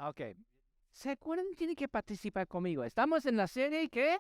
Ok. ¿Se acuerdan? Tienen que participar conmigo. Estamos en la serie que...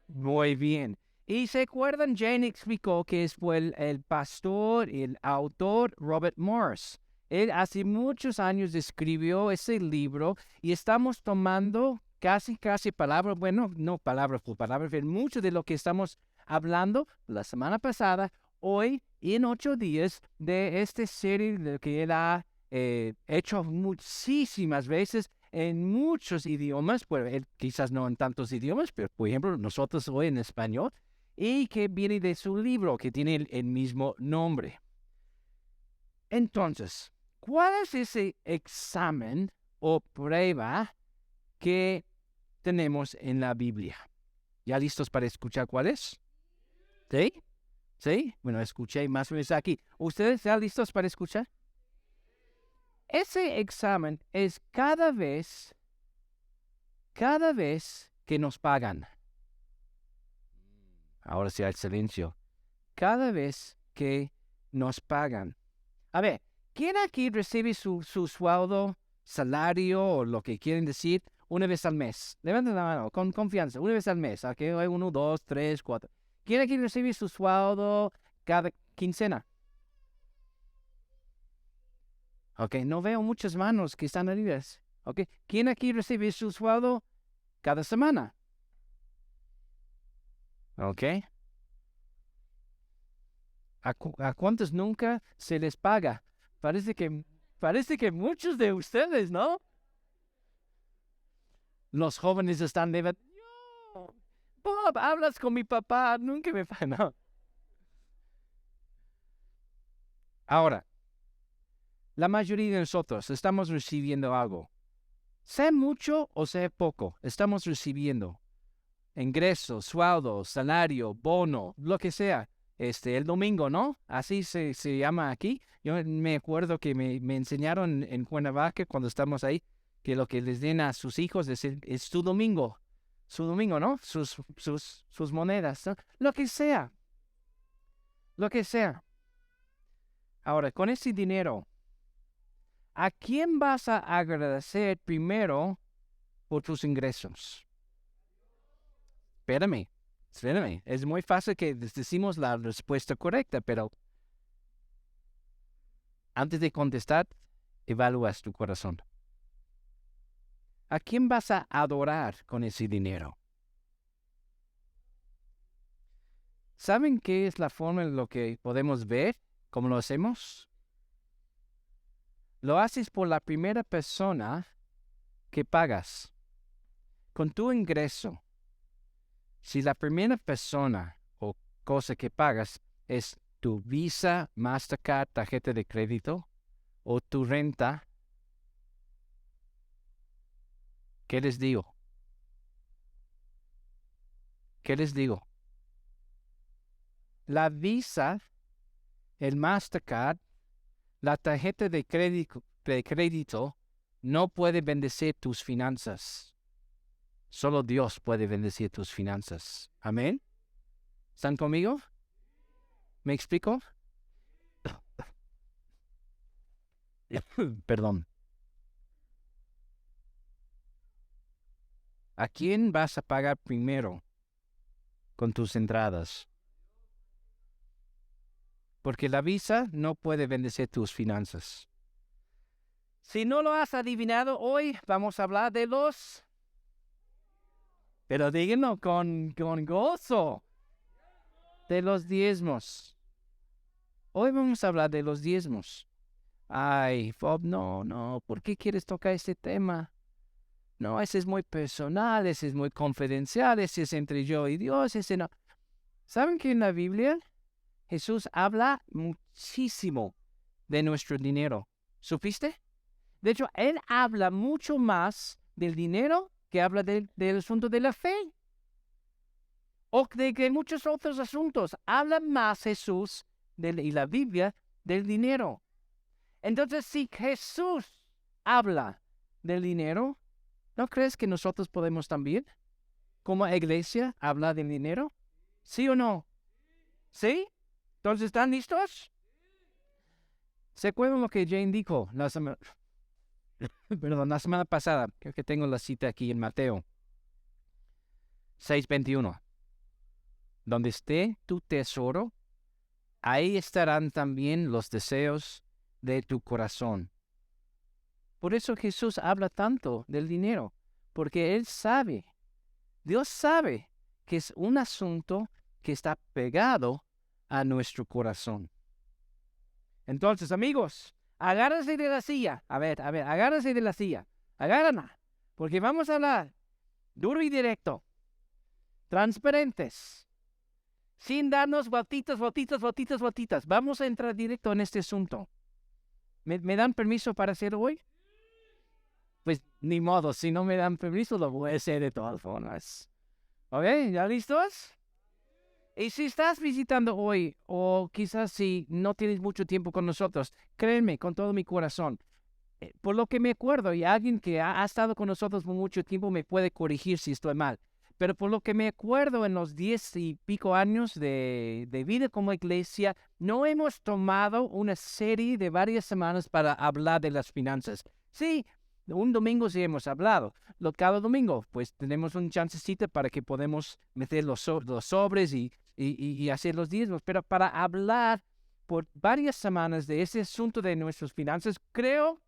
Muy bien. Y se acuerdan, Jane explicó que fue el pastor y el autor Robert Morris. Él hace muchos años escribió ese libro y estamos tomando casi palabras, bueno, no palabras por palabras, pero mucho de lo que estamos hablando la semana pasada, hoy y en 8 días de esta serie de que él ha hecho muchísimas veces en muchos idiomas, pues quizás no en tantos idiomas, pero por ejemplo nosotros hoy en español, y que viene de su libro que tiene el mismo nombre. Entonces, ¿cuál es ese examen o prueba que tenemos en la Biblia? ¿Ya listos para escuchar cuál es? ¿Sí? ¿Sí? Bueno, escuché más o menos aquí. ¿Ustedes ya listos para escuchar? Ese examen es cada vez que nos pagan. Ahora sí hay silencio. Cada vez que nos pagan. A ver, ¿quién aquí recibe su sueldo, salario o lo que quieren decir una vez al mes? Levanten la mano con confianza, una vez al mes. Aquí hay 1, 2, 3, 4. ¿Quién aquí recibe su sueldo cada quincena? Ok, no veo muchas manos que están arriba. Ok, ¿quién aquí recibe su sueldo cada semana? Ok. ¿A cuántos nunca se les paga? Parece que muchos de ustedes, ¿no? Los jóvenes están de... "No, Bob, hablas con mi papá, nunca me paga". No. Ahora, la mayoría de nosotros estamos recibiendo algo. Sea mucho o sea poco, estamos recibiendo ingresos, sueldo, salario, bono, lo que sea. El domingo, ¿no? Así se llama aquí. Yo me acuerdo que me enseñaron en Cuernavaca cuando estamos ahí, que lo que les den a sus hijos es su domingo, ¿no? Sus monedas, ¿no? Lo que sea. Ahora, con ese dinero, ¿a quién vas a agradecer primero por tus ingresos? Espérame. Es muy fácil que decimos la respuesta correcta, pero antes de contestar, evalúas tu corazón. ¿A quién vas a adorar con ese dinero? ¿Saben qué es la forma en lo que podemos ver cómo lo hacemos? Lo haces por la primera persona que pagas. Con tu ingreso, si la primera persona o cosa que pagas es tu Visa, Mastercard, tarjeta de crédito o tu renta, ¿qué les digo? ¿Qué les digo? La Visa, el Mastercard, la tarjeta de crédito no puede bendecir tus finanzas. Solo Dios puede bendecir tus finanzas. Amén. ¿Están conmigo? ¿Me explico? Perdón. ¿A quién vas a pagar primero con tus entradas? Porque la Visa no puede bendecir tus finanzas. Si no lo has adivinado, hoy vamos a hablar de los... Pero díganlo con gozo. De los diezmos. Hoy vamos a hablar de los diezmos. Ay, Bob, no, ¿por qué quieres tocar este tema? No, ese es muy personal, ese es muy confidencial, ese es entre yo y Dios, ese no. ¿Saben que en la Biblia Jesús habla muchísimo de nuestro dinero? ¿Supiste? De hecho, Él habla mucho más del dinero que habla del asunto de la fe. O de muchos otros asuntos. Habla más Jesús y la Biblia del dinero. Entonces, si Jesús habla del dinero, ¿no crees que nosotros podemos también, como iglesia, hablar del dinero? ¿Sí o no? ¿Sí? Entonces, ¿están listos? ¿Se acuerdan lo que Jane dijo la semana pasada? Creo que tengo la cita aquí en Mateo 6:21. Donde esté tu tesoro, ahí estarán también los deseos de tu corazón. Por eso Jesús habla tanto del dinero, porque Él sabe, Dios sabe que es un asunto que está pegado a nuestro corazón. Entonces, amigos, agárrense de la silla. A ver, agárrense de la silla. Agárrenla, porque vamos a hablar duro y directo, transparentes, sin darnos vueltitas. Vamos a entrar directo en este asunto. ¿Me dan permiso para hacerlo hoy? Pues ni modo, si no me dan permiso, lo voy a hacer de todas formas. ¿Ok? ¿Ya listos? Y si estás visitando hoy, o quizás si no tienes mucho tiempo con nosotros, créeme con todo mi corazón, por lo que me acuerdo, y alguien que ha estado con nosotros por mucho tiempo me puede corregir si estoy mal, pero por lo que me acuerdo en los 10 y pico años de vida como iglesia, no hemos tomado una serie de varias semanas para hablar de las finanzas. Sí, un domingo sí hemos hablado. Cada domingo, pues tenemos un chancecito para que podamos meter los sobres y hacer los diezmos, pero para hablar por varias semanas de ese asunto de nuestras finanzas, creo,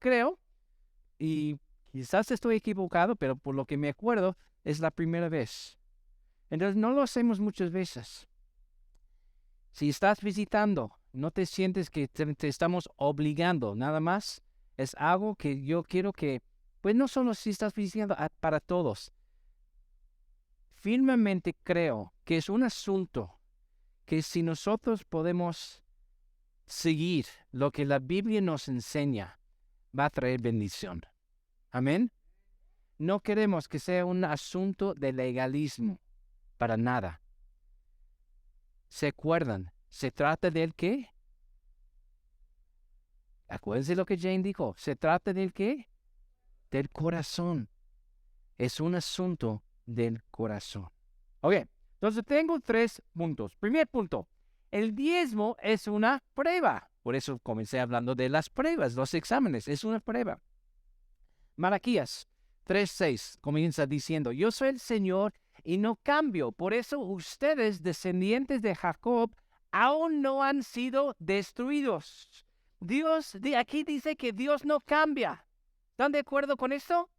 y quizás estoy equivocado, pero por lo que me acuerdo, es la primera vez. Entonces, no lo hacemos muchas veces. Si estás visitando, no te sientes que te estamos obligando, nada más. Es algo que yo quiero que, pues no solo si estás visitando, para todos. Firmemente creo que es un asunto que si nosotros podemos seguir lo que la Biblia nos enseña, va a traer bendición. Amén. No queremos que sea un asunto de legalismo, para nada. ¿Se acuerdan? ¿Se trata del qué? Acuérdense lo que Jane dijo. ¿Se trata del qué? Del corazón. Es un asunto del corazón. Ok, entonces tengo 3 puntos. Primer punto, el diezmo es una prueba. Por eso comencé hablando de las pruebas, los exámenes. Es una prueba. Malaquías 3:6 comienza diciendo, yo soy el Señor y no cambio. Por eso ustedes, descendientes de Jacob, aún no han sido destruidos. Aquí dice que Dios no cambia. ¿Están de acuerdo con esto?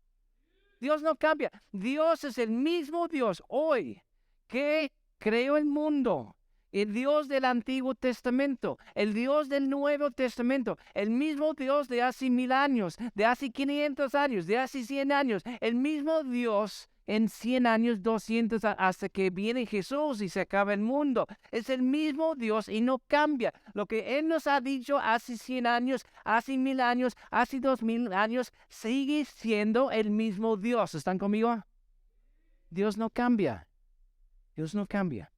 Dios no cambia. Dios es el mismo Dios hoy que creó el mundo. El Dios del Antiguo Testamento, el Dios del Nuevo Testamento, el mismo Dios de hace 1000 años, de hace 500 años, de hace 100 años, el mismo Dios en 100 años, 200, hasta que viene Jesús y se acaba el mundo. Es el mismo Dios y no cambia. Lo que Él nos ha dicho hace 100 años, hace 1000 años, hace 2000 años, sigue siendo el mismo Dios. ¿Están conmigo? Dios no cambia. Dios no cambia.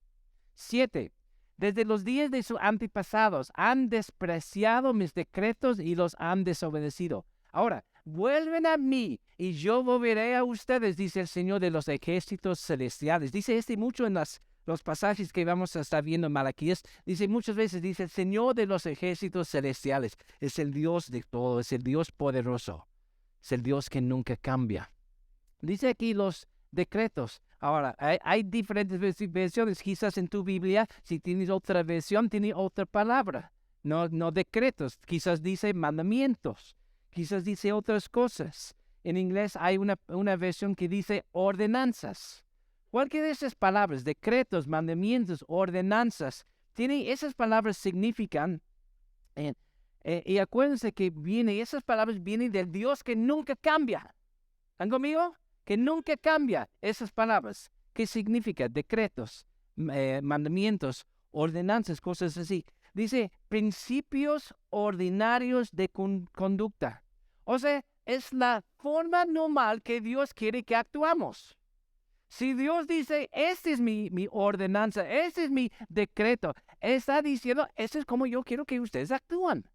7. Desde los días de sus antepasados han despreciado mis decretos y los han desobedecido. Ahora, vuelven a mí y yo volveré a ustedes, dice el Señor de los ejércitos celestiales. Dice mucho en los pasajes que vamos a estar viendo en Malaquías. Dice muchas veces, dice el Señor de los ejércitos celestiales. Es el Dios de todo, es el Dios poderoso. Es el Dios que nunca cambia. Dice aquí los decretos. Ahora, hay diferentes versiones. Quizás en tu Biblia, si tienes otra versión, tiene otra palabra. No decretos. Quizás dice mandamientos. Quizás dice otras cosas. En inglés hay una versión que dice ordenanzas. Cualquiera de esas palabras, decretos, mandamientos, ordenanzas, esas palabras significan, y acuérdense que esas palabras vienen del Dios que nunca cambia. ¿Están conmigo? Que nunca cambia esas palabras. ¿Qué significa? Decretos, mandamientos, ordenanzas, cosas así. Dice, principios ordinarios de conducta. O sea, es la forma normal que Dios quiere que actuamos. Si Dios dice, esta es mi ordenanza, este es mi decreto, está diciendo, esto es como yo quiero que ustedes actúan.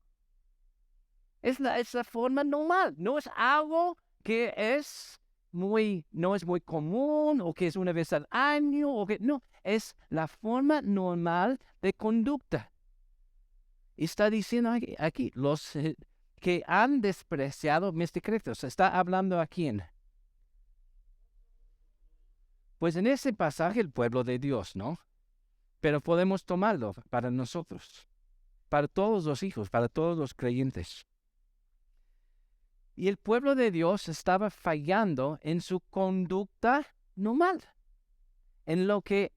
Es la forma normal. No es algo que no es muy común o que es una vez al año no, es la forma normal de conducta. Está diciendo aquí los que han despreciado mis decretos. ¿Está hablando a quién? Pues en ese pasaje el pueblo de Dios, ¿no? Pero podemos tomarlo para nosotros, para todos los hijos, para todos los creyentes. Y el pueblo de Dios estaba fallando en su conducta normal, en lo que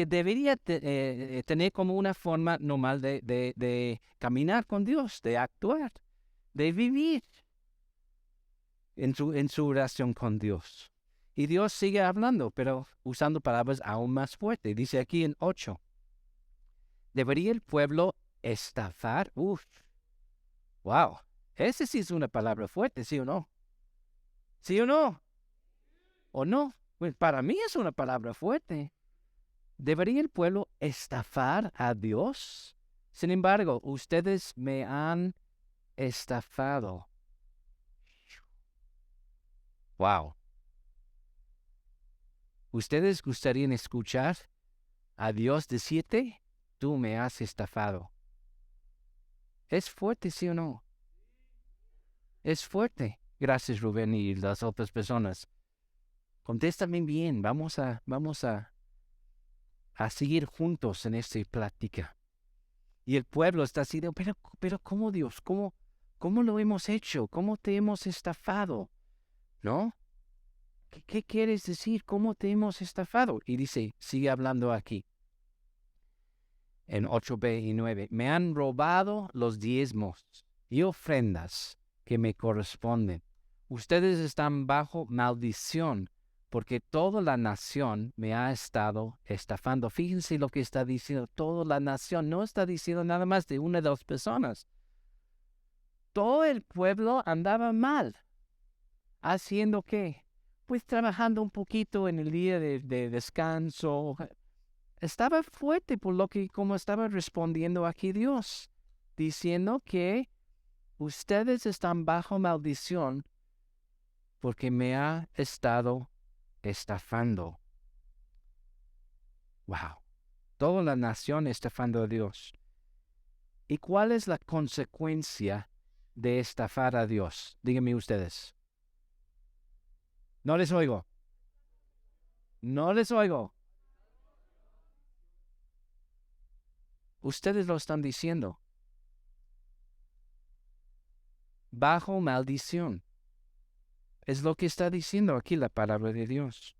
debería tener como una forma normal de caminar con Dios, de actuar, de vivir en su relación con Dios. Y Dios sigue hablando, pero usando palabras aún más fuertes. Dice aquí en 8, ¿debería el pueblo estafar? Wow, ese sí es una palabra fuerte, ¿sí o no? ¿Sí o no? ¿O no? Pues para mí es una palabra fuerte. ¿Debería el pueblo estafar a Dios? Sin embargo, ustedes me han estafado. Wow. ¿Ustedes gustarían escuchar a Dios decirte, tú me has estafado? ¿Es fuerte, sí o no? Es fuerte. Gracias, Rubén y las otras personas. Contéstame bien. Vamos a seguir juntos en esta plática. Y el pueblo está diciendo, pero ¿cómo Dios? ¿Cómo lo hemos hecho? ¿Cómo te hemos estafado? ¿No? ¿Qué quieres decir? ¿Cómo te hemos estafado? Y dice, sigue hablando aquí, en 8b y 9. Me han robado los diezmos y ofrendas que me corresponden. Ustedes están bajo maldición, porque toda la nación me ha estado estafando. Fíjense lo que está diciendo. Toda la nación no está diciendo nada más de una de las personas. Todo el pueblo andaba mal. ¿Haciendo qué? Pues trabajando un poquito en el día de descanso. Estaba fuerte por como estaba respondiendo aquí Dios, diciendo que ustedes están bajo maldición porque me ha estado estafando. Wow. Toda la nación estafando a Dios. ¿Y cuál es la consecuencia de estafar a Dios? Díganme ustedes. No les oigo. No les oigo. Ustedes lo están diciendo. Bajo maldición. Es lo que está diciendo aquí la palabra de Dios.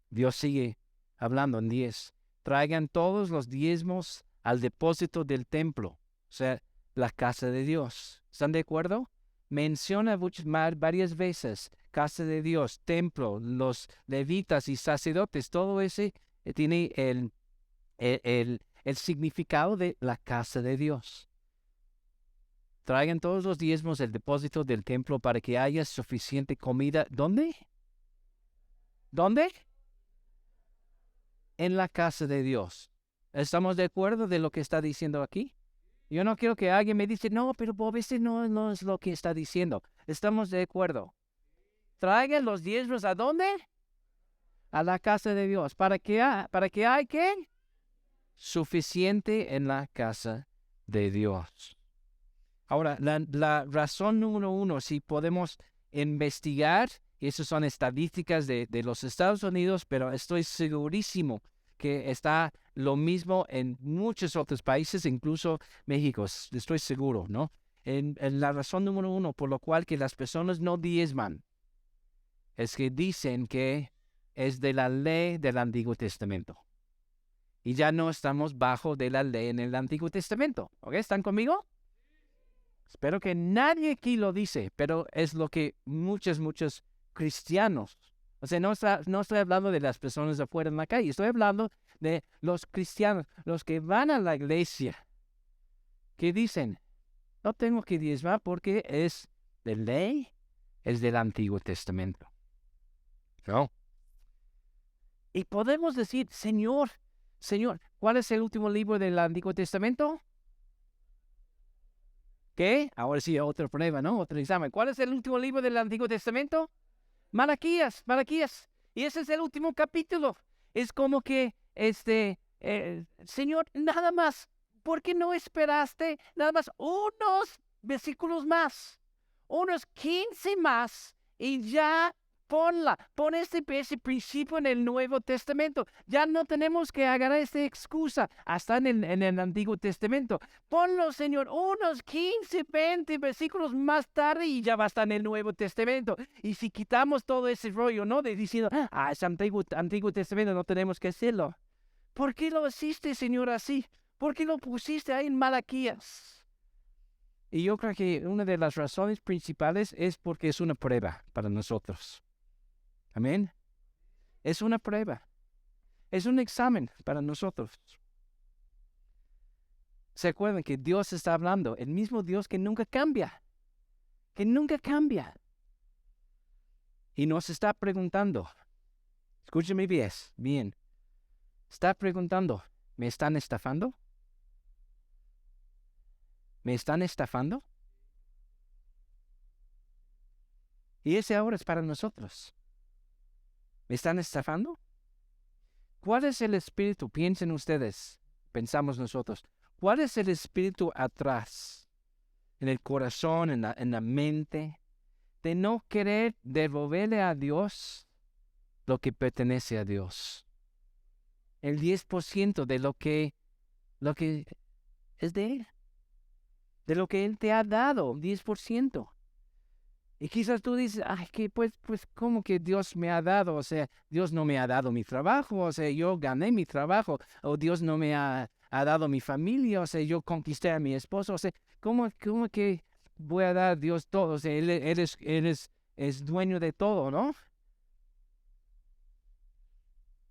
Dios sigue hablando en 10. Traigan todos los diezmos al depósito del templo, o sea, la casa de Dios. ¿Están de acuerdo? Menciona varias veces casa de Dios, templo, los levitas y sacerdotes. Todo ese tiene el significado de la casa de Dios. Traigan todos los diezmos del depósito del templo para que haya suficiente comida. ¿Dónde? ¿Dónde? En la casa de Dios. ¿Estamos de acuerdo de lo que está diciendo aquí? Yo no quiero que alguien me dice, no, pero Bob, ese no es lo que está diciendo. Estamos de acuerdo. Traigan los diezmos ¿a dónde? A la casa de Dios. ¿Para que hay qué? Suficiente en la casa de Dios. Ahora, la razón número 1, si podemos investigar, y esas son estadísticas de los Estados Unidos, pero estoy segurísimo que está lo mismo en muchos otros países, incluso México, estoy seguro, ¿no? En la razón número 1 por lo cual que las personas no diezman, es que dicen que es de la ley del Antiguo Testamento. Y ya no estamos bajo de la ley en el Antiguo Testamento. ¿Ok? ¿Están conmigo? Espero que nadie aquí lo dice, pero es lo que muchos cristianos, o sea, no estoy hablando de las personas afuera en la calle, estoy hablando de los cristianos, los que van a la iglesia, que dicen, no tengo que diezmar porque es de ley, es del Antiguo Testamento. ¿No? Y podemos decir, Señor, ¿cuál es el último libro del Antiguo Testamento? ¿Qué? Ahora sí, otro prueba, ¿no? Otro examen. ¿Cuál es el último libro del Antiguo Testamento? Malaquías. Y ese es el último capítulo. Es como que, Señor, nada más ¿por qué no esperaste nada más unos versículos más? Unos 15 más y ya pon ese principio en el Nuevo Testamento. Ya no tenemos que agarrar esta excusa hasta en el Antiguo Testamento. Ponlo, Señor, unos 15, 20 versículos más tarde y ya va a estar en el Nuevo Testamento. Y si quitamos todo ese rollo, ¿no? De diciendo, es Antiguo Testamento, no tenemos que hacerlo. ¿Por qué lo hiciste, Señor, así? ¿Por qué lo pusiste ahí en Malaquías? Y yo creo que una de las razones principales es porque es una prueba para nosotros. Amén. Es una prueba. Es un examen para nosotros. ¿Se acuerdan que Dios está hablando? El mismo Dios que nunca cambia. Que nunca cambia. Y nos está preguntando. Escúcheme bien. Está preguntando, ¿me están estafando? ¿Me están estafando? Y ese ahora es para nosotros. ¿Me están estafando? ¿Cuál es el espíritu? Piensen ustedes, pensamos nosotros. ¿Cuál es el espíritu atrás, en el corazón, en la mente, de no querer devolverle a Dios lo que pertenece a Dios? El 10% de lo que es de Él, de lo que Él te ha dado, 10%. Y quizás tú dices, pues, ¿cómo que Dios me ha dado? O sea, Dios no me ha dado mi trabajo, o sea, yo gané mi trabajo, o Dios no me ha dado mi familia, o sea, yo conquisté a mi esposo, o sea, ¿cómo que voy a dar a Dios todo? O sea, Él es dueño de todo, ¿no?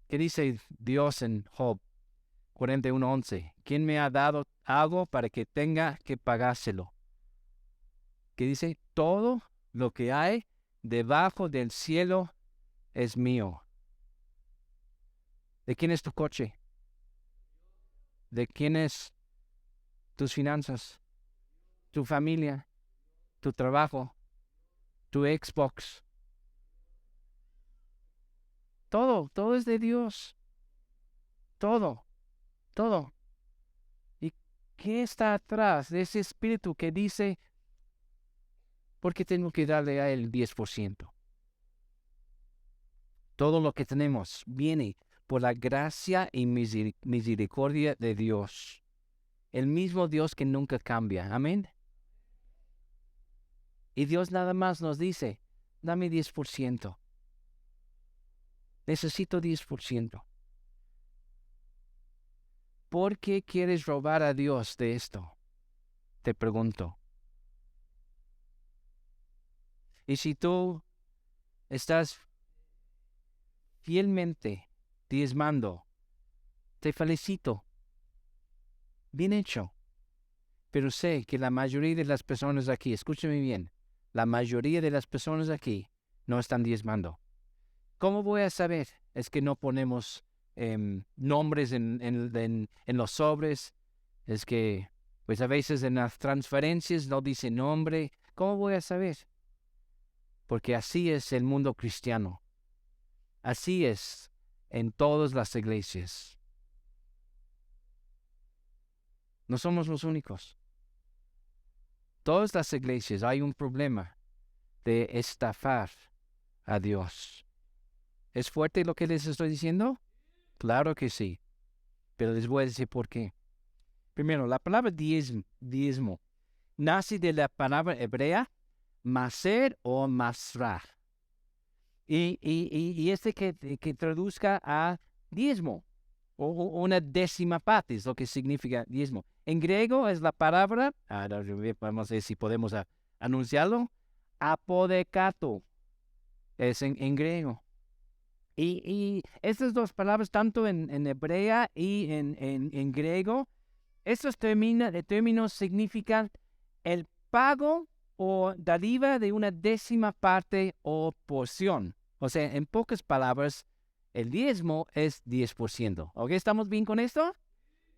¿Qué dice Dios en Job 41:11? ¿Quién me ha dado algo para que tenga que pagárselo? ¿Qué dice? Todo lo que hay debajo del cielo es mío. ¿De quién es tu coche? ¿De quién es tus finanzas? ¿Tu familia? ¿Tu trabajo? ¿Tu Xbox? Todo es de Dios. Todo. ¿Y qué está atrás de ese espíritu que dice, ¿por qué tengo que darle a él 10%? Todo lo que tenemos viene por la gracia y misericordia de Dios. El mismo Dios que nunca cambia. Amén. Y Dios nada más nos dice, dame 10%. Necesito 10%. ¿Por qué quieres robar a Dios de esto? Te pregunto. Y si tú estás fielmente diezmando, te felicito. Bien hecho. Pero sé que la mayoría de las personas aquí, escúchame bien, la mayoría de las personas aquí no están diezmando. ¿Cómo voy a saber? Es que no ponemos nombres en los sobres. Es que, pues a veces en las transferencias no dice nombre. ¿Cómo voy a saber? Porque así es el mundo cristiano. Así es en todas las iglesias. No somos los únicos. Todas las iglesias hay un problema de estafar a Dios. ¿Es fuerte lo que les estoy diciendo? Claro que sí. Pero les voy a decir por qué. Primero, la palabra diezmo nace de la palabra hebrea maser o masra. Y este que traduzca a diezmo o una décima parte es lo que significa diezmo. En griego es la palabra, vamos a ver si podemos anunciarlo, apodecato. Es en griego. Y estas dos palabras, tanto en hebrea y en griego, estos términos significan el pago o dádiva de una décima parte o porción. O sea, en pocas palabras, el diezmo es 10%. ¿Ok? ¿Estamos bien con esto?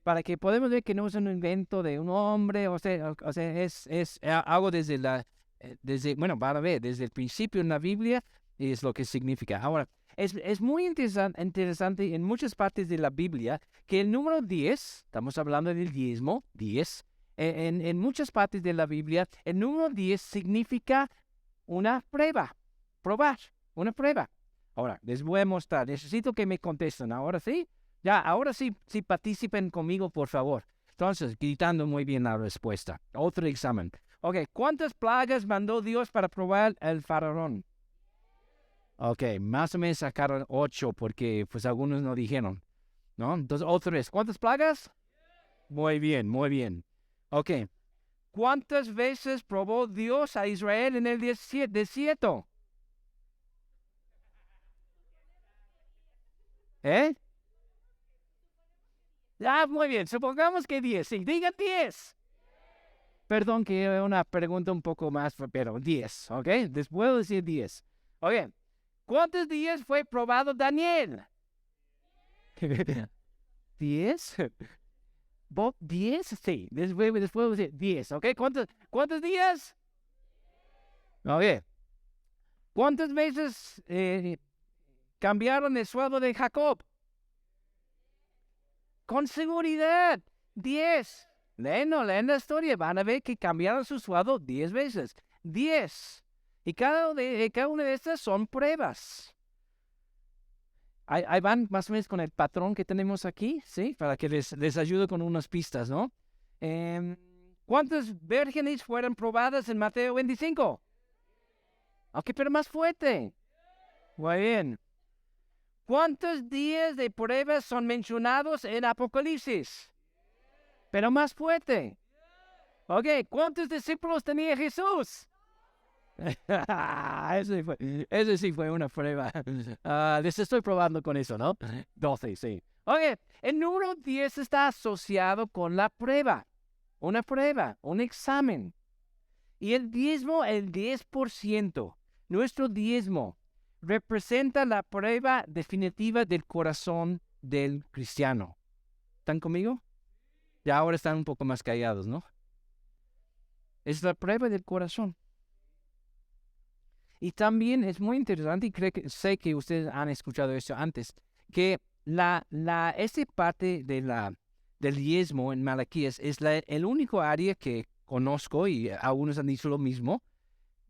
Para que podamos ver que no es un invento de un hombre, o sea es algo desde para ver, desde el principio en la Biblia es lo que significa. Ahora, Es muy interesante en muchas partes de la Biblia que el número 10, estamos hablando del diezmo, 10, en muchas partes de la Biblia, el número 10 significa una prueba, probar, una prueba. Ahora, les voy a mostrar, necesito que me contesten, ahora sí, ahora sí, sí participen conmigo, por favor. Entonces, gritando muy bien la respuesta. Otro examen. Ok, ¿cuántas plagas mandó Dios para probar al faraón? Ok, más o menos sacaron 8 porque pues algunos no dijeron, ¿no? Entonces, otra vez, ¿cuántas plagas? Muy bien, muy bien. Ok, ¿cuántas veces probó Dios a Israel en el desierto? ¿Eh? Muy bien, supongamos que 10, sí, digan 10. Perdón que era una pregunta un poco más, pero 10, ¿ok? Después de decir 10. Ok, ¿cuántos días fue probado Daniel? 10. ¿Vos 10? Sí, después decir 10, ¿ok? ¿Cuántos días? Ok. ¿Cuántas veces cambiaron el sueldo de Jacob? Con seguridad, 10. Leen la historia, van a ver que cambiaron su sueldo 10 veces. 10. Y cada una de estas son pruebas. Ahí van más o menos con el patrón que tenemos aquí, ¿sí? Para que les ayude con unas pistas, ¿no? ¿Cuántas vírgenes fueron probadas en Mateo 25? Ok, pero más fuerte. Muy bien. ¿Cuántos días de pruebas son mencionados en Apocalipsis? Pero más fuerte. Ok, ¿cuántos discípulos tenía Jesús? Eso sí fue una prueba. Les estoy probando con eso, ¿no? 12, sí. Ok, el número 10 está asociado con la prueba. Una prueba, un examen. Y el diezmo, el 10%, nuestro diezmo, representa la prueba definitiva del corazón del cristiano. ¿Están conmigo? Ya ahora están un poco más callados, ¿no? Es la prueba del corazón. Y también es muy interesante, y sé que ustedes han escuchado esto antes, que esta parte del diezmo en Malaquías es el único área que conozco, y algunos han dicho lo mismo,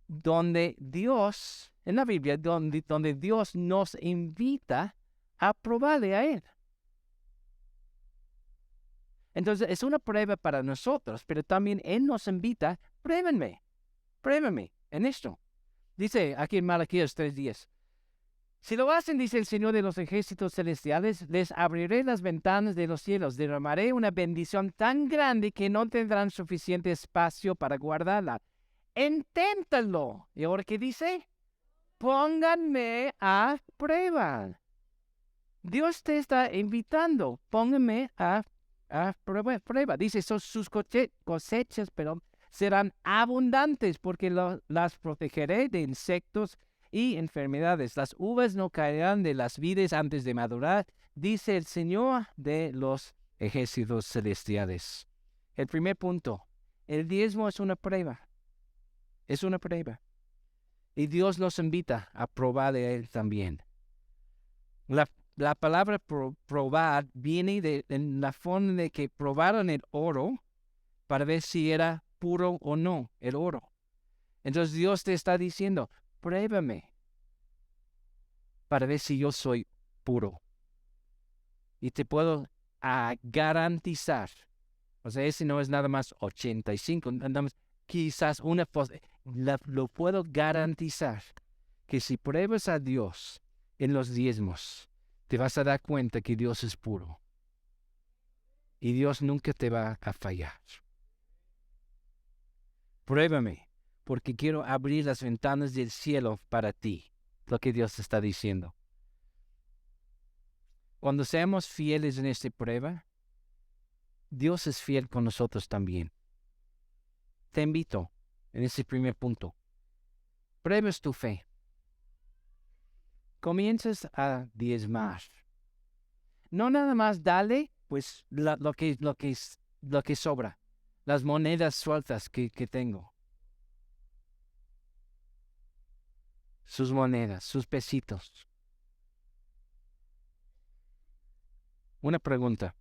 donde Dios, en la Biblia, donde Dios nos invita a probarle a Él. Entonces, es una prueba para nosotros, pero también Él nos invita, pruébenme en esto. Dice aquí en Malaquías 3:10, si lo hacen, dice el Señor de los ejércitos celestiales, les abriré las ventanas de los cielos, derramaré una bendición tan grande que no tendrán suficiente espacio para guardarla. Inténtalo. ¿Y ahora qué dice? Pónganme a prueba. Dios te está invitando, pónganme a prueba. Dice, sus cosechas, serán abundantes porque las protegeré de insectos y enfermedades. Las uvas no caerán de las vides antes de madurar, dice el Señor de los ejércitos celestiales. El primer punto, el diezmo es una prueba. Es una prueba. Y Dios nos invita a probar de Él también. La palabra probar viene en la forma de que probaron el oro para ver si era puro o no el oro. Entonces Dios te está diciendo, pruébame para ver si yo soy puro. Y te puedo garantizar, o sea, ese no es nada más 85, nada más quizás lo puedo garantizar que si pruebas a Dios en los diezmos, te vas a dar cuenta que Dios es puro. Y Dios nunca te va a fallar. Pruébame, porque quiero abrir las ventanas del cielo para ti, lo que Dios está diciendo. Cuando seamos fieles en esta prueba, Dios es fiel con nosotros también. Te invito en ese primer punto. Pruebes tu fe. Comienzas a diezmar. No nada más dale, pues lo que sobra, las monedas sueltas que tengo. Sus monedas, sus pesitos. Una pregunta.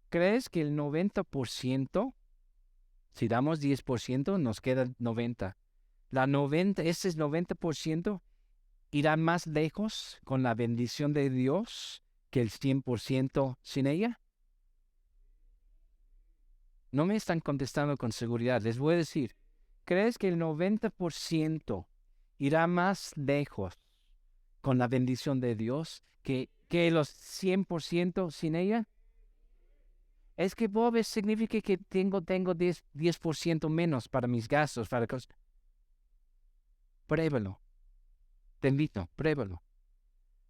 ¿Crees que el 90%, si damos 10%, nos queda 90? Ese es 90%, irá más lejos con la bendición de Dios que el 100% sin ella? No me están contestando con seguridad. Les voy a decir, ¿crees que el 90% irá más lejos con la bendición de Dios que los 100% sin ella? Es que Bob significa que tengo 10% menos para mis gastos, para cosas. Pruébalo. Te invito, pruébalo.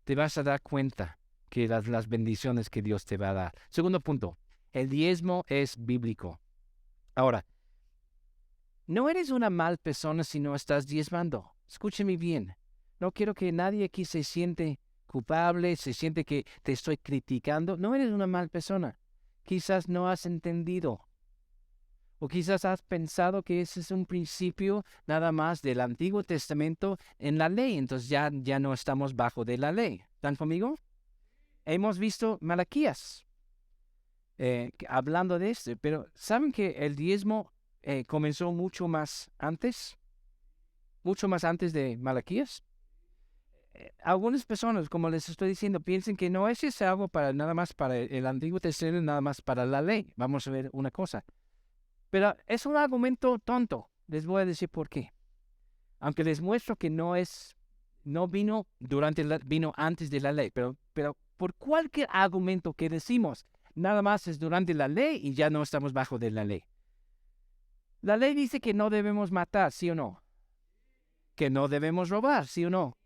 Te vas a dar cuenta que las bendiciones que Dios te va a dar. Segundo punto, el diezmo es bíblico. Ahora, no eres una mal persona si no estás diezmando. Escúcheme bien. No quiero que nadie aquí se siente culpable, se siente que te estoy criticando. No eres una mal persona. Quizás no has entendido. O quizás has pensado que ese es un principio nada más del Antiguo Testamento en la ley. Entonces ya no estamos bajo de la ley. ¿Están conmigo? Hemos visto Malaquías hablando de esto. Pero ¿saben que el diezmo comenzó mucho más antes? Mucho más antes de Malaquías. Algunas personas, como les estoy diciendo, piensan que no es algo para nada más para el Antiguo Testamento, nada más para la ley. Vamos a ver una cosa. Pero es un argumento tonto. Les voy a decir por qué. Aunque les muestro que no vino vino antes de la ley. Pero por cualquier argumento que decimos, nada más es durante la ley y ya no estamos bajo de la ley. La ley dice que no debemos matar, ¿sí o no? Que no debemos robar, ¿sí o no?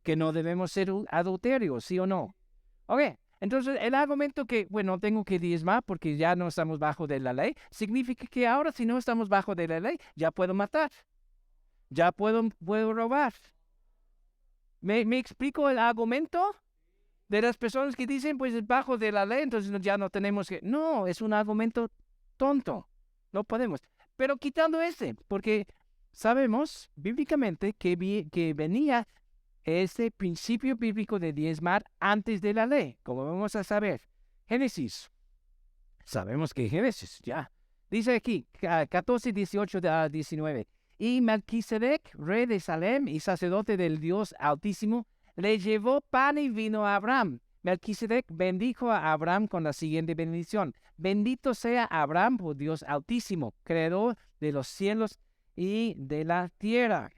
Que no debemos ser adulterios, ¿sí o no? Ok, entonces el argumento que, bueno, tengo que diezmar porque ya no estamos bajo de la ley, significa que ahora si no estamos bajo de la ley, ya puedo matar, ya puedo robar. ¿Me explico el argumento de las personas que dicen, pues es bajo de la ley, entonces ya no tenemos que... No, es un argumento tonto, no podemos. Pero quitando ese, porque sabemos bíblicamente que venía ese principio bíblico de diezmar antes de la ley, como vamos a saber. Génesis. Sabemos que Génesis, ya. Dice aquí, 14, 18 a 19. Y Melquisedec, rey de Salem y sacerdote del Dios Altísimo, le llevó pan y vino a Abraham. Melquisedec bendijo a Abraham con la siguiente bendición. Bendito sea Abraham por Dios Altísimo, creador de los cielos y de la tierra.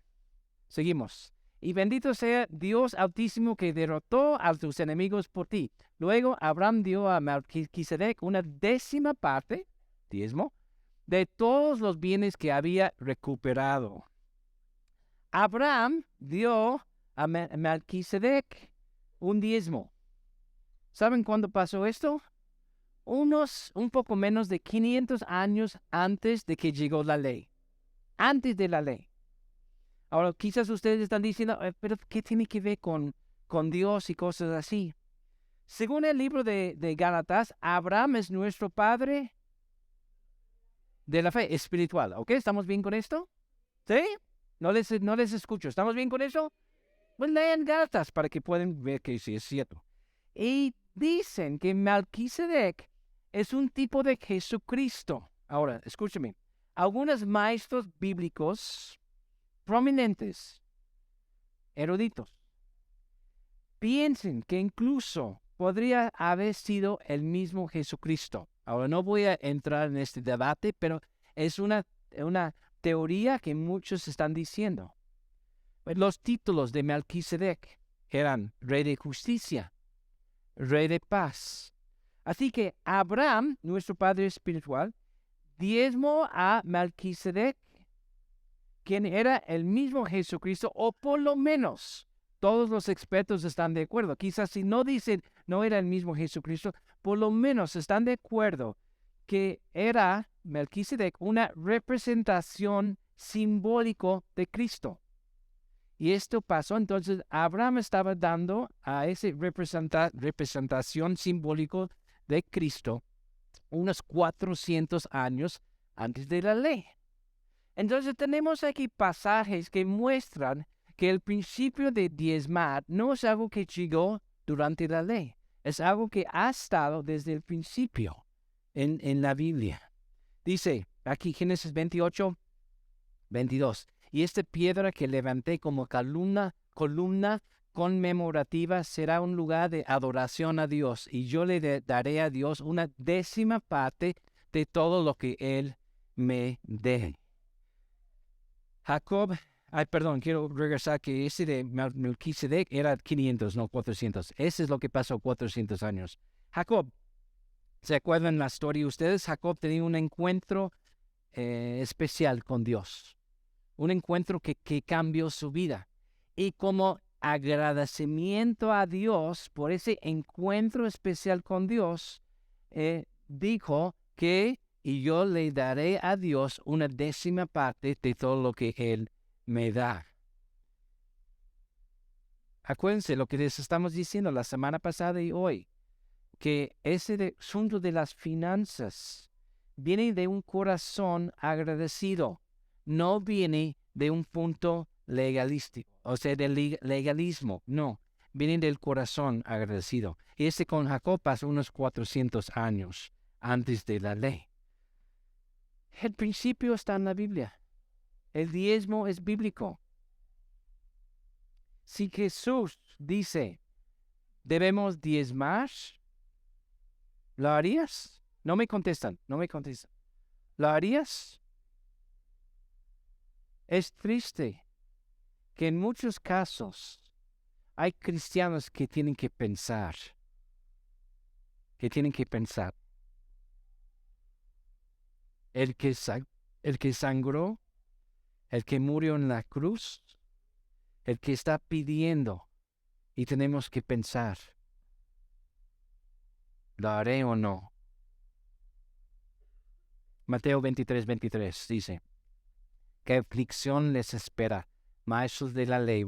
Seguimos. Y bendito sea Dios Altísimo que derrotó a tus enemigos por ti. Luego Abraham dio a Melquisedec una 10ª parte, diezmo, de todos los bienes que había recuperado. Abraham dio a Melquisedec un diezmo. ¿Saben cuándo pasó esto? Un poco menos de 500 años antes de que llegó la ley. Antes de la ley. Ahora, quizás ustedes están diciendo, pero ¿qué tiene que ver con Dios y cosas así? Según el libro de Gálatas, Abraham es nuestro padre de la fe espiritual. ¿Ok? ¿Estamos bien con esto? ¿Sí? No les escucho. ¿Estamos bien con eso? Pues lean Gálatas para que puedan ver que sí es cierto. Y dicen que Melquisedec es un tipo de Jesucristo. Ahora, escúcheme. Algunos maestros bíblicos prominentes, eruditos, piensen que incluso podría haber sido el mismo Jesucristo. Ahora no voy a entrar en este debate, pero es una teoría que muchos están diciendo. Los títulos de Melquisedec eran Rey de Justicia, Rey de Paz. Así que Abraham, nuestro padre espiritual, diezmó a Melquisedec, quien era el mismo Jesucristo, o por lo menos todos los expertos están de acuerdo. Quizás si no dicen no era el mismo Jesucristo, por lo menos están de acuerdo que era Melquisedec una representación simbólica de Cristo. Y esto pasó, entonces Abraham estaba dando a esa representación simbólica de Cristo unos 400 años antes de la ley. Entonces tenemos aquí pasajes que muestran que el principio de diezmar no es algo que llegó durante la ley. Es algo que ha estado desde el principio en la Biblia. Dice aquí Génesis 28, 22. Y esta piedra que levanté como columna conmemorativa será un lugar de adoración a Dios. Y yo le daré a Dios una 10ª parte de todo lo que Él me dé. Jacob, quiero regresar que ese de Melquisedec era 500, no 400. Ese es lo que pasó 400 años. Jacob, ¿se acuerdan la historia ustedes? Jacob tenía un encuentro especial con Dios. Un encuentro que cambió su vida. Y como agradecimiento a Dios por ese encuentro especial con Dios, dijo que y yo le daré a Dios una 10ª parte de todo lo que Él me da. Acuérdense lo que les estamos diciendo la semana pasada y hoy, que ese asunto de las finanzas viene de un corazón agradecido, no viene de un punto legalístico, o sea, del legalismo, no, viene del corazón agradecido. Y con Jacob pasó unos 400 años antes de la ley. El principio está en la Biblia. El diezmo es bíblico. Si Jesús dice, debemos diezmar, ¿lo harías? No me contestan. ¿Lo harías? Es triste que en muchos casos hay cristianos que tienen que pensar. El que sangró, el que murió en la cruz, el que está pidiendo, y tenemos que pensar, ¿lo haré o no? Mateo 23, 23 dice, ¿qué aflicción les espera, maestros de la ley,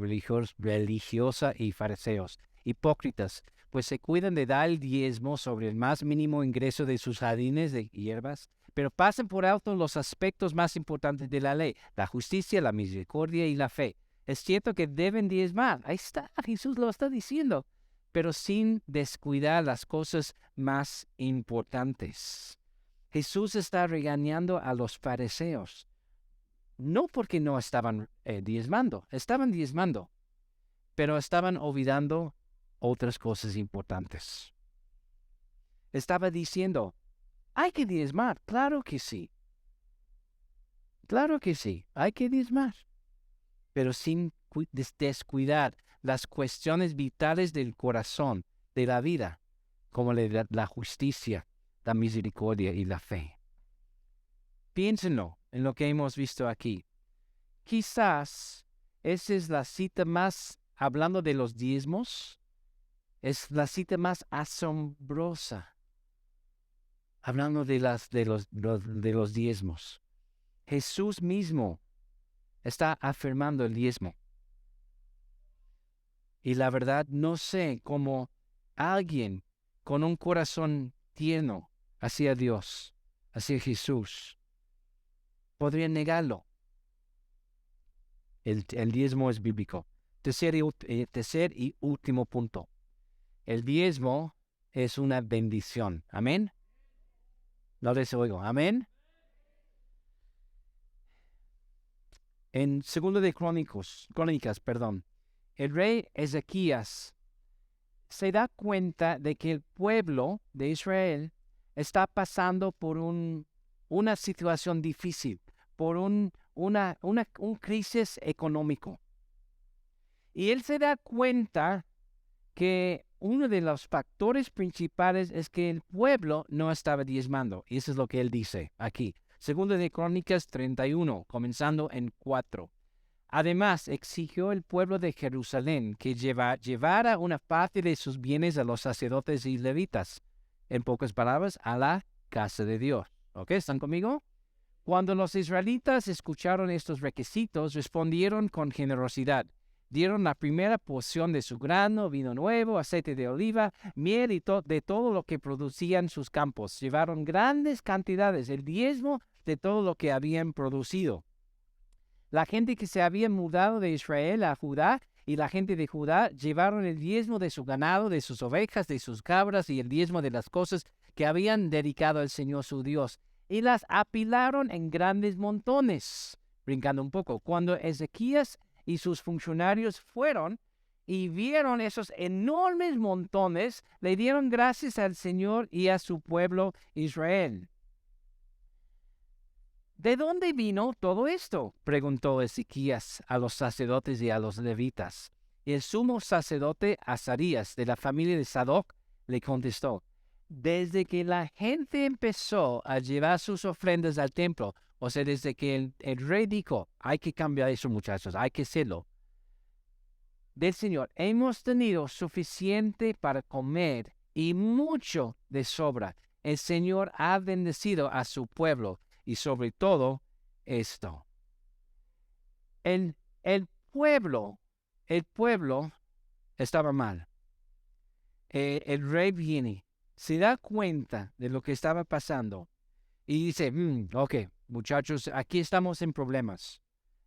religiosa y fariseos, hipócritas, pues se cuidan de dar el diezmo sobre el más mínimo ingreso de sus jardines de hierbas, pero pasan por alto los aspectos más importantes de la ley, la justicia, la misericordia y la fe. Es cierto que deben diezmar, ahí está, Jesús lo está diciendo, pero sin descuidar las cosas más importantes. Jesús está regañando a los fariseos, no porque no estaban diezmando, estaban diezmando, pero estaban olvidando otras cosas importantes. Estaba diciendo, hay que diezmar, claro que sí, hay que diezmar, pero sin descuidar las cuestiones vitales del corazón, de la vida, como la justicia, la misericordia y la fe. Piénsenlo en lo que hemos visto aquí. Quizás esa es la cita más, hablando de los diezmos, es la cita más asombrosa, hablando de los diezmos. Jesús mismo está afirmando el diezmo. Y la verdad, no sé cómo alguien con un corazón tierno hacia Dios, hacia Jesús, podría negarlo. El diezmo es bíblico. Tercer y último punto. El diezmo es una bendición. ¿Amén? No les oigo. ¿Amén? En 2 de Crónicas, el rey Ezequías se da cuenta de que el pueblo de Israel está pasando por una situación difícil, por un crisis económico. Y él se da cuenta que uno de los factores principales es que el pueblo no estaba diezmando. Y eso es lo que él dice aquí. 2 de Crónicas 31, comenzando en 4. Además, exigió el pueblo de Jerusalén que llevara una parte de sus bienes a los sacerdotes y levitas. En pocas palabras, a la casa de Dios. ¿Ok? ¿Están conmigo? Cuando los israelitas escucharon estos requisitos, respondieron con generosidad. Dieron la primera porción de su grano, vino nuevo, aceite de oliva, miel y de todo lo que producían sus campos. Llevaron grandes cantidades, el diezmo de todo lo que habían producido. La gente que se había mudado de Israel a Judá y la gente de Judá llevaron el diezmo de su ganado, de sus ovejas, de sus cabras y el diezmo de las cosas que habían dedicado al Señor su Dios, y las apilaron en grandes montones. Brincando un poco, cuando Ezequías y sus funcionarios fueron y vieron esos enormes montones, le dieron gracias al Señor y a su pueblo Israel. ¿De dónde vino todo esto?, preguntó Ezequías a los sacerdotes y a los levitas. Y el sumo sacerdote Azarías, de la familia de Sadoc, le contestó: desde que la gente empezó a llevar sus ofrendas al templo, o sea, desde que el rey dijo: hay que cambiar eso, muchachos, hay que hacerlo, del Señor, hemos tenido suficiente para comer y mucho de sobra. El Señor ha bendecido a su pueblo y sobre todo esto. El pueblo estaba mal. El rey viene, se da cuenta de lo que estaba pasando y dice: ok, muchachos, aquí estamos en problemas.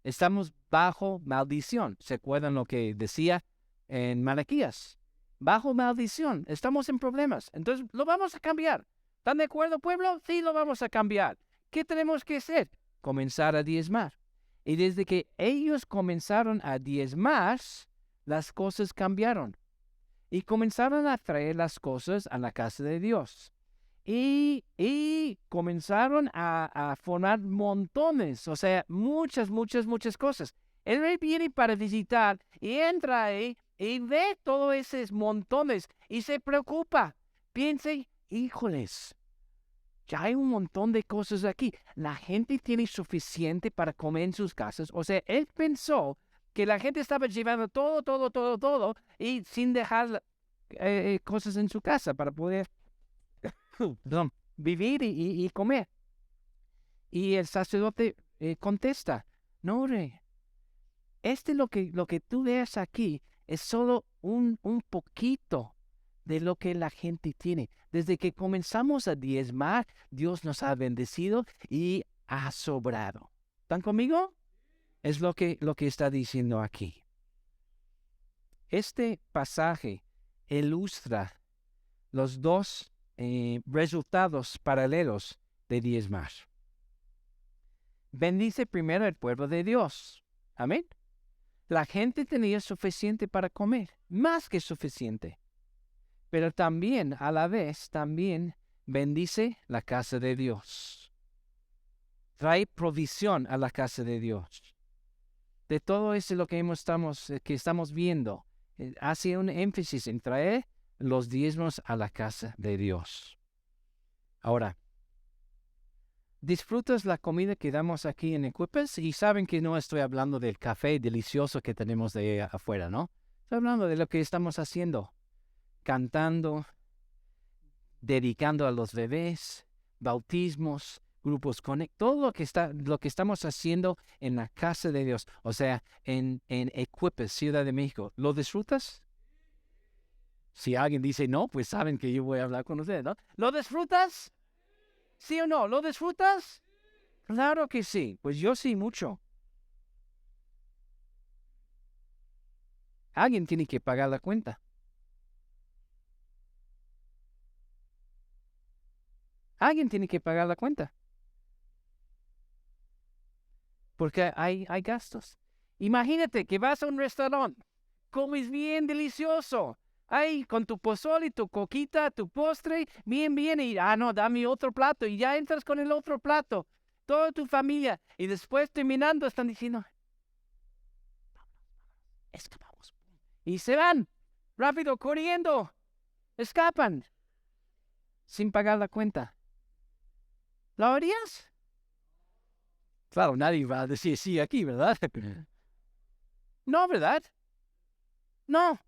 Estamos bajo maldición. ¿Se acuerdan lo que decía en Malaquías? Bajo maldición, estamos en problemas. Entonces, lo vamos a cambiar. ¿Están de acuerdo, pueblo? Sí, lo vamos a cambiar. ¿Qué tenemos que hacer? Comenzar a diezmar. Y desde que ellos comenzaron a diezmar, las cosas cambiaron. Y comenzaron a traer las cosas a la casa de Dios. Y comenzaron a formar montones, o sea, muchas cosas. El rey viene para visitar y entra ahí y ve todos esos montones y se preocupa. Piensa: híjoles, ya hay un montón de cosas aquí. La gente tiene suficiente para comer en sus casas. O sea, él pensó que la gente estaba llevando todo y sin dejar cosas en su casa para poder vivir y comer. Y el sacerdote contesta: no, rey, lo que tú ves aquí es solo un poquito de lo que la gente tiene. Desde que comenzamos a diezmar, Dios nos ha bendecido y ha sobrado. ¿Están conmigo? Es lo que está diciendo aquí. Este pasaje ilustra los dos resultados paralelos de diezmar. Bendice primero el pueblo de Dios. Amén. La gente tenía suficiente para comer, más que suficiente. Pero también, a la vez, también bendice la casa de Dios. Trae provisión a la casa de Dios. De todo eso lo que estamos viendo, hace un énfasis en traer los diezmos a la casa de Dios. Ahora, ¿disfrutas la comida que damos aquí en Equippers? Y saben que no estoy hablando del café delicioso que tenemos de afuera, ¿no? Estoy hablando de lo que estamos haciendo. Cantando, dedicando a los bebés, bautismos, grupos Connect, todo lo que estamos haciendo en la casa de Dios, o sea, en Equippers, Ciudad de México. ¿Lo disfrutas? Si alguien dice no, pues saben que yo voy a hablar con ustedes, ¿no? ¿Lo disfrutas? ¿Sí o no? ¿Lo disfrutas? Claro que sí. Pues yo sí, mucho. Alguien tiene que pagar la cuenta. Alguien tiene que pagar la cuenta. Porque hay gastos. Imagínate que vas a un restaurante, comes bien delicioso. Ahí con tu pozole, tu coquita, tu postre, bien, y no, dame otro plato. Y ya entras con el otro plato. Toda tu familia. Y después terminando están diciendo: escapamos. Y se van, rápido, corriendo. Escapan, sin pagar la cuenta. ¿Lo harías? Claro, nadie va a decir sí aquí, ¿verdad? No, ¿verdad? No.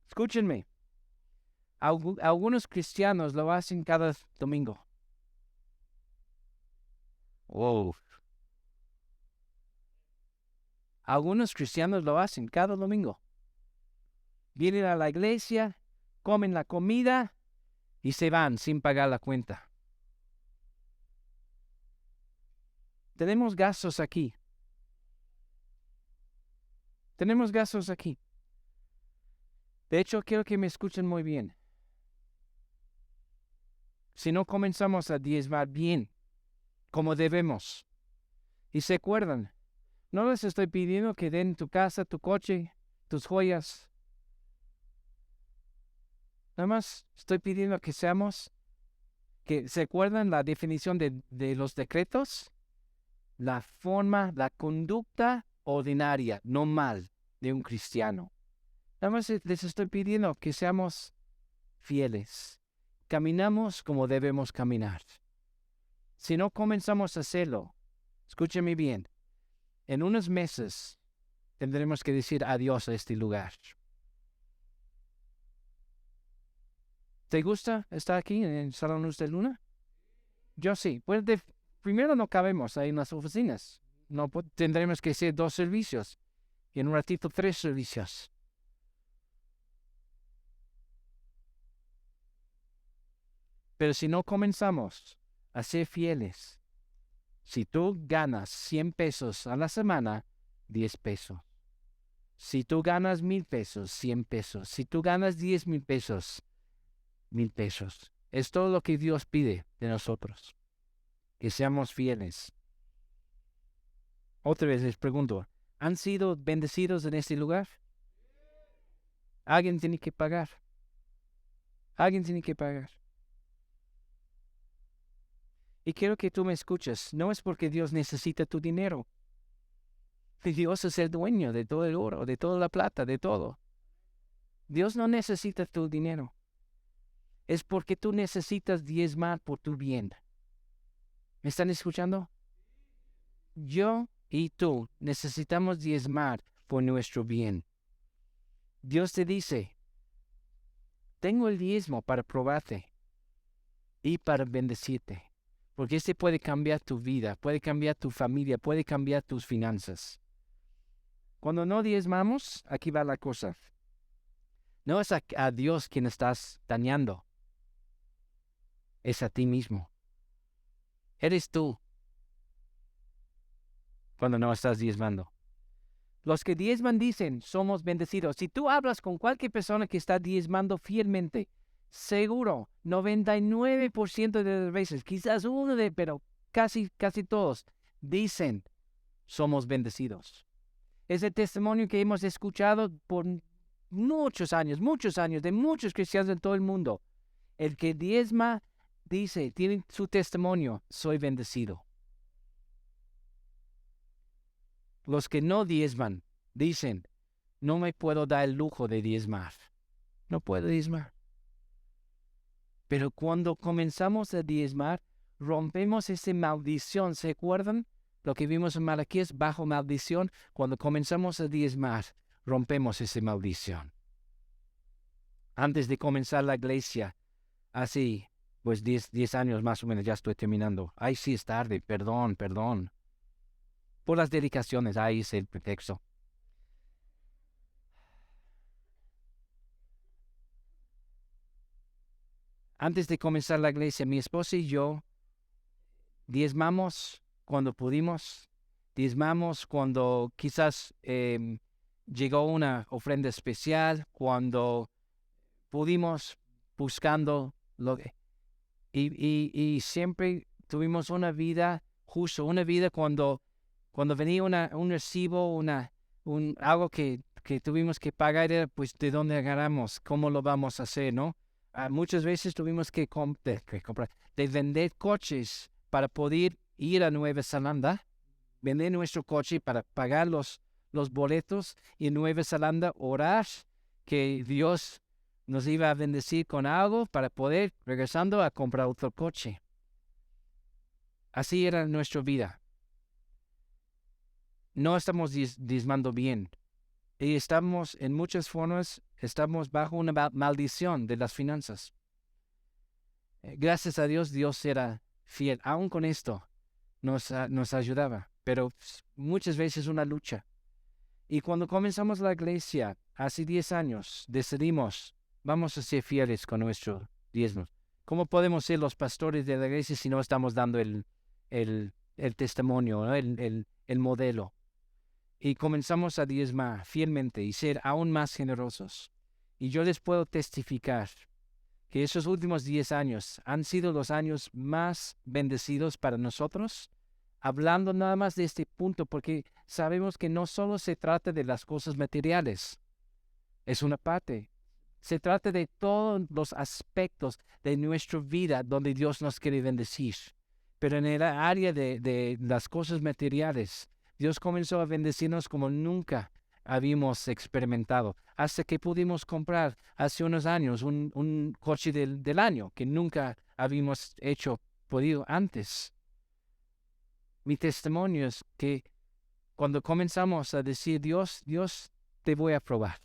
Escúchenme. Algunos cristianos lo hacen cada domingo. Oh. Algunos cristianos lo hacen cada domingo. Vienen a la iglesia, comen la comida y se van sin pagar la cuenta. Tenemos gastos aquí. Tenemos gastos aquí. De hecho, quiero que me escuchen muy bien. Si no comenzamos a diezmar bien, como debemos, y se acuerdan, no les estoy pidiendo que den tu casa, tu coche, tus joyas. Nada más estoy pidiendo que se acuerdan la definición de los decretos, la forma, la conducta ordinaria, no mal, de un cristiano. Nada más les estoy pidiendo que seamos fieles. Caminamos como debemos caminar. Si no comenzamos a hacerlo, escúcheme bien, en unos meses tendremos que decir adiós a este lugar. ¿Te gusta estar aquí en el Salón Luz de Luna? Yo sí. Pues primero no cabemos ahí en las oficinas. No tendremos que hacer 2 servicios y en un ratito 3 servicios. Pero si no comenzamos a ser fieles, si tú ganas 100 pesos a la semana, 10 pesos. Si tú ganas 1,000 pesos, 100 pesos. Si tú ganas 10,000 pesos, 1,000 pesos. Es todo lo que Dios pide de nosotros. Que seamos fieles. Otra vez les pregunto, ¿han sido bendecidos en este lugar? Alguien tiene que pagar. Alguien tiene que pagar. Y quiero que tú me escuches. No es porque Dios necesita tu dinero. Dios es el dueño de todo el oro, de toda la plata, de todo. Dios no necesita tu dinero. Es porque tú necesitas diezmar por tu bien. ¿Me están escuchando? Yo y tú necesitamos diezmar por nuestro bien. Dios te dice, tengo el diezmo para probarte y para bendecirte. Porque este puede cambiar tu vida, puede cambiar tu familia, puede cambiar tus finanzas. Cuando no diezmamos, aquí va la cosa. No es a Dios quien estás dañando. Es a ti mismo. Eres tú cuando no estás diezmando. Los que diezman dicen, somos bendecidos. Si tú hablas con cualquier persona que está diezmando fielmente, seguro, 99% de las veces, quizás pero casi todos, dicen, somos bendecidos. Es el testimonio que hemos escuchado por muchos años, de muchos cristianos en todo el mundo. El que diezma dice, tiene su testimonio, soy bendecido. Los que no diezman dicen, no me puedo dar el lujo de diezmar. No puedo diezmar. Pero cuando comenzamos a diezmar, rompemos esa maldición. ¿Se acuerdan? Lo que vimos en Malaquías, bajo maldición. Cuando comenzamos a diezmar, rompemos esa maldición. Antes de comenzar la iglesia, así, pues 10 años más o menos, ya estoy terminando. Ay, sí, es tarde, perdón. Por las dedicaciones, ahí es el pretexto. Antes de comenzar la iglesia, mi esposa y yo diezmamos cuando pudimos, diezmamos cuando quizás llegó una ofrenda especial, cuando pudimos buscando y siempre tuvimos una vida justa, una vida cuando venía un recibo, algo que tuvimos que pagar, era pues de dónde agarramos, cómo lo vamos a hacer, ¿no? Muchas veces tuvimos que comprar, de vender coches para poder ir a Nueva Zelanda, vender nuestro coche para pagar los boletos y en Nueva Zelanda orar que Dios nos iba a bendecir con algo para poder, regresando, a comprar otro coche. Así era nuestra vida. No estamos diezmando bien. Y estamos, en muchas formas, estamos bajo una maldición de las finanzas. Gracias a Dios, Dios era fiel. Aún con esto, nos ayudaba. Pero muchas veces una lucha. Y cuando comenzamos la iglesia, hace 10 años, decidimos, vamos a ser fieles con nuestro diezmo. ¿Cómo podemos ser los pastores de la iglesia si no estamos dando el testimonio, ¿no? el modelo? y comenzamos a diezmar fielmente y ser aún más generosos. Y yo les puedo testificar que esos últimos 10 años han sido los años más bendecidos para nosotros, hablando nada más de este punto, porque sabemos que no solo se trata de las cosas materiales, es una parte. Se trata de todos los aspectos de nuestra vida donde Dios nos quiere bendecir. Pero en el área de las cosas materiales, Dios comenzó a bendecirnos como nunca habíamos experimentado, hasta que pudimos comprar hace unos años un coche del año que nunca habíamos podido antes. Mi testimonio es que cuando comenzamos a decir, Dios, te voy a probar.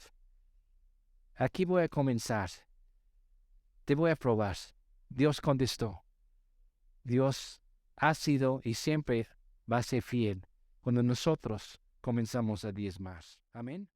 Aquí voy a comenzar. Te voy a probar. Dios contestó. Dios ha sido y siempre va a ser fiel cuando nosotros comenzamos a diezmar. Amén.